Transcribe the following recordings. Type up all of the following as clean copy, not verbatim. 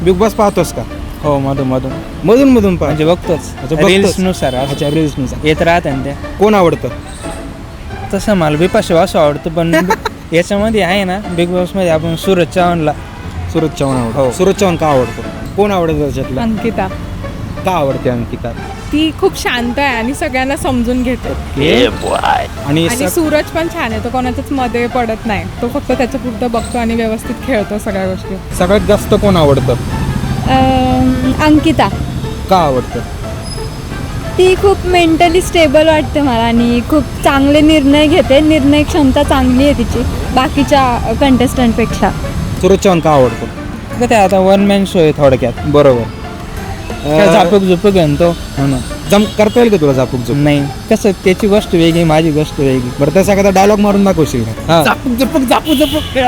Big boss पाहतोस का? हो मधून मधून मधून पाह म्हणजे बघतोच बघतोस. रील्सनुसार अच्छा रील्सनुसार. येत राहते ना ते. कोण आवडतं? तसं मला बिपाशा वासू आवडतं पण याच्यामध्ये आहे ना बिग बॉसमध्ये आपण सूरज चव्हाणला. सूरज चव्हाण आवडतो. हो. सूरज चव्हाण का आवडतो? कोण आवडतं त्याच्यातलं? अंकिता. का आवडते अंकिता? ती खूप शांत आहे आणि सगळ्यांना समजून घेते. आणि आणि सूरज पण छान आहे, तो कोणाच्याच मध्ये पडत नाही. तो फक्त त्याच्या पुरतं बघतो आणि व्यवस्थित खेळतो सगळ्या गोष्टी. सगळ्यात जास्त कोण आवडतं? अंकिता. का आवडतं? ती खूप मेंटली स्टेबल वाटते मला आणि खूप चांगले निर्णय घेते. निर्णय क्षमता चांगली आहे तिची बाकीच्या कंटेस्टंटपेक्षा. सूरज चव्हाण का आवडतो? का ते आता वन मॅन शो आहे थोडक्यात. बरोबर. झापक झुपक आहे ना तो म्हणून. जम करता येईल का तुला झापूक झुपूक? नाही कसं त्याची गोष्ट वेगळी माझी गोष्ट वेगळी. बरं तसा एखादा डायलॉग मारून दाखवशील का? हा. झापूक झुपक झापू झुपक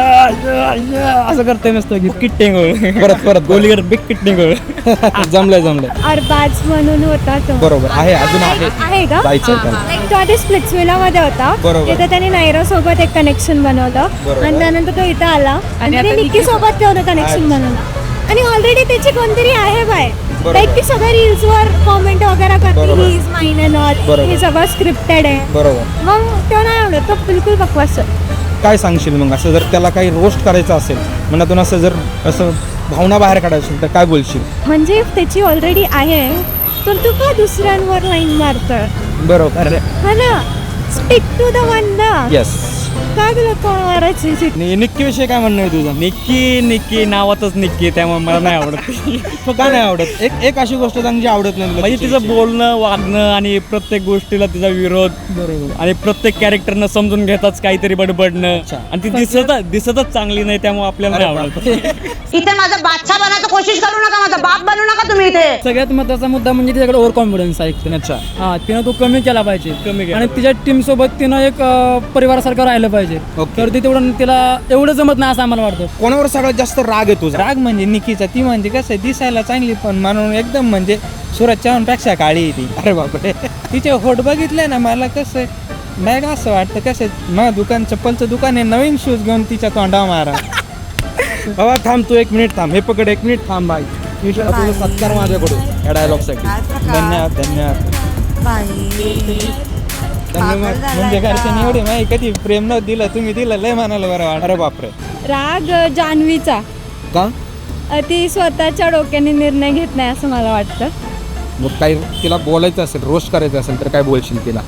असं करते नसतं की किट्टेंग परत गोली कर बिग किट्टेंग जमलंय. अरबाज म्हणून होता तो. बरोबर आहे. अजून आहे का? जायचं का? लाईक तो आधी स्प्लिट्सविलामध्ये होता. बरोबर. तिथे त्याने नायरा सोबत एक कनेक्शन बनवलं बरोबर. आणि त्यानंतर तो इथं आला आणि आता निक्की सोबत ठेवलं कनेक्शन बनवलं. आणि ऑलरेडी त्याची कोणतरी आहे बाय. बरोबर. लाईक ती सगळ्या रील्स वर कॉमेंट वगैरे करते. बरोबर. He is mine and all. बरोबर. हे सगळं स्क्रिप्टेड आहे. बरोबर. मग तो नाही आवडत. तो बिलकुल बकवास आहे. काय सांगशील मग असं जर त्याला काही रोस्ट करायचं असेल मनातून असं जर असं भावना बाहेर काढायचं असेल तर काय बोलशील? म्हणजे त्याची ऑलरेडी आहे तर तू का दुसऱ्यांवर लाईन मारतोय? बरोबर. हा ना. स्टिक टू द वन ना. येस. काय तुला कोण मारायची? निक्की विषयी काय म्हणणं आहे तुझं? निक्की नावातच निक्की त्यामुळे मला नाही आवडत. का नाही आवडत? एक अशी गोष्ट सांग जी आवडत नाही तुला म्हणजे तिच्याविषयी. तिचं बोलणं वागणं आणि प्रत्येक गोष्टीला तिचा विरोध बरोबर. आणि प्रत्येक कॅरेक्टरनं समजून घेताच काहीतरी बडबडणं अच्छा. आणि ती दिसतच चांगली नाही त्यामुळे आपल्याला नाही आवडत. इथे माझा बादशाह बनायचं कोशिश करू नका, माझा बाप बनू नका तुम्ही इथे. सगळ्यात महत्त्वाचा मुद्दा म्हणजे तिच्याकडे ओव्हर कॉन्फिडन्स आहे. अच्छा. हा तिनं तो कमी केला पाहिजे. कमी केला आणि तिच्या टीम सोबत तिनं एक परिवारासारखं राहिलं पाहिजे. ओके. तर ती तेवढं तिला एवढं जमत नाही असं आम्हाला वाटतं. कोणावर सगळ्यात जास्त राग आहे तुझा? राग म्हणजे निकीचा. ती म्हणजे कसं आहे, दिसायला चांगली पण म्हणून एकदम म्हणजे सूरज चव्हाणपेक्षा काळी आहे ती. अरे बापरे. तिचे होट बघितले ना मला कसं नाही असं वाटतं कसं मग दुकान चप्पलचं दुकान आहे, नवीन शूज घेऊन तिच्या तोंडावर मारा. बाबा थांब, तू 1 मिनिट थांब. हे पकड, 1 मिनिट थांब बाई. तुझा सत्कार माझ्याकडून या डायलॉगसाठी. धन्यवाद. म्हणजे घरच्यांनी एवढे माहिती कधी प्रेम न दिलं, तुम्ही दिलं लय म्हणाला बरं वाटत. अरे बापरे. राग जान्हवीचा. का? ती स्वतःच्या डोक्याने निर्णय घेत नाही असं मला वाटतं. मग काही तिला बोलायचं असेल, रोस्ट करायचं असेल तर काय बोलशील तिला?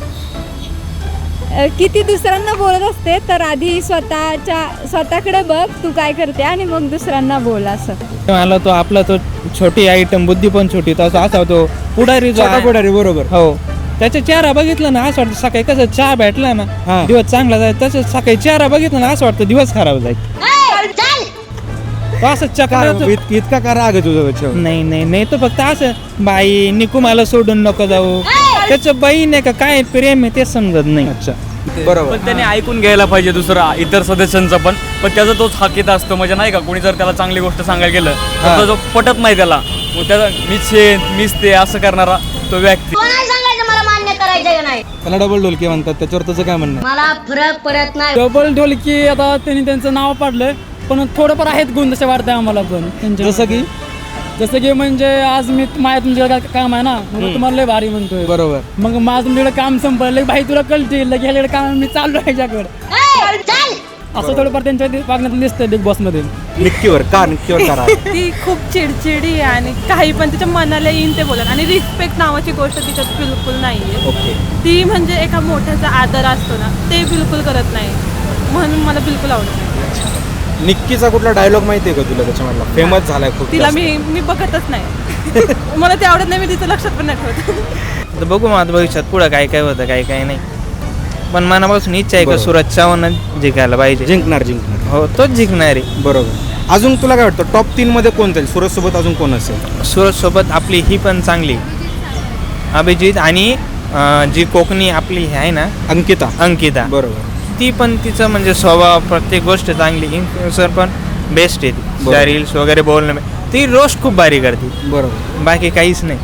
किती दुसऱ्यांना बोलत असते तर आधी स्वतःकडे बघ तू काय करते आणि मग दुसऱ्यांना बोल असं. मला तो आपला तो छोटी आयटम बुद्धी पण छोटी तसा असा तो पुढारी जो आहे. पुढारी. बरोबर. हो त्याचा चेहरा बघितला ना असं वाटतं सकाळी कसं चहा भेटला ना हा. दिवस चांगला जाईल, तसंच सकाळी चेहरा बघितला ना असं वाटतं दिवस खराब जाईल. तो असं चक्र इतका का राग आहे तुझा त्याच्यावर? नाही तो फक्त असं बाई निकू मला सोडून नको जाऊ. त्याचं बाई नाही का काय प्रेम आहे ते समजत नाही. अच्छा. बरोबर. पण त्याने ऐकून घ्यायला पाहिजे दुसरा इतर सदस्यांचं पण त्याचा तोच हकीत असतो. म्हणजे नाही का कोणी जर त्याला चांगली गोष्ट सांगायला गेलं हा. तर तो जो पटत नाही त्याला मग त्याचा मीच ते असं करणारा तो व्यक्ती. कोणाला सांगायचं मला मान्य करायचं नाही. त्याला डबल ढोलकी म्हणतात, त्याच्यावर तुझं काय म्हणणं आहे? मला फरक पडत नाही. डबल ढोलकी आता त्यांनी त्यांचं नाव पाडलंय पण थोडंफार आहेत गुण तसे वाटते आम्हाला पण त्यांचे. जसं की म्हणजे आज मी माझ्या तुमच्याकडे काम आहे ना मग तुम्हाला लय भारी म्हणतोय. बरोबर. मग माझं तुमच्याकडे काम संपलं भाई तुला कळतील ह्याच्याकडे काम मी चाललो ह्याच्याकडे असं थोडंफार त्यांच्या वागण्यात दिसतंय बिग बॉस मध्ये. निक्कीवर का राग? ती खूप चिडचिडी आहे आणि काही पण तिच्या मनाला येईन ते बोलत आणि रिस्पेक्ट नावाची गोष्ट तिच्यात बिलकुल नाहीये. ओके. ती म्हणजे एका मोठ्याचा आदर असतो ना ते बिलकुल करत नाही म्हणून मला बिलकुल आवडत नाही. निक्कीचा कुठला डायलॉग माहिती आहे का तुला त्याच्यामधला? फेमस झालाय खूप तिला जास्त. मी बघतच नाही. मला ते आवडत नाही, मी तिचं लक्षात पण नाही ठेवत. तर बघू मग भविष्यात पुढं काय काय होतं काय काय नाही. पण मनापासून इच्छा आहे का बरोबर. सूरज चव्हाण जिंकायला पाहिजे. जिंकणार. हो तोच जिंकणार आहे. बरोबर. अजून तुला काय वाटतं टॉप 3 मध्ये कोण जाईल? सूरज सोबत अजून कोण असेल? सूरज सोबत आपली ही पण चांगली अभिजित आणि जी कोकणी आपली आहे ना अंकिता बरोबर. ती पण तिचं म्हणजे स्वभाव प्रत्येक गोष्ट चांगली. इन्फ्लुएन्सर पण बेस्ट आहे ती. बरोबर. त्या रील्स वगैरे बोलणं ती रोस्ट खूप भारी करते. बरोबर. बाकी काहीच नाही.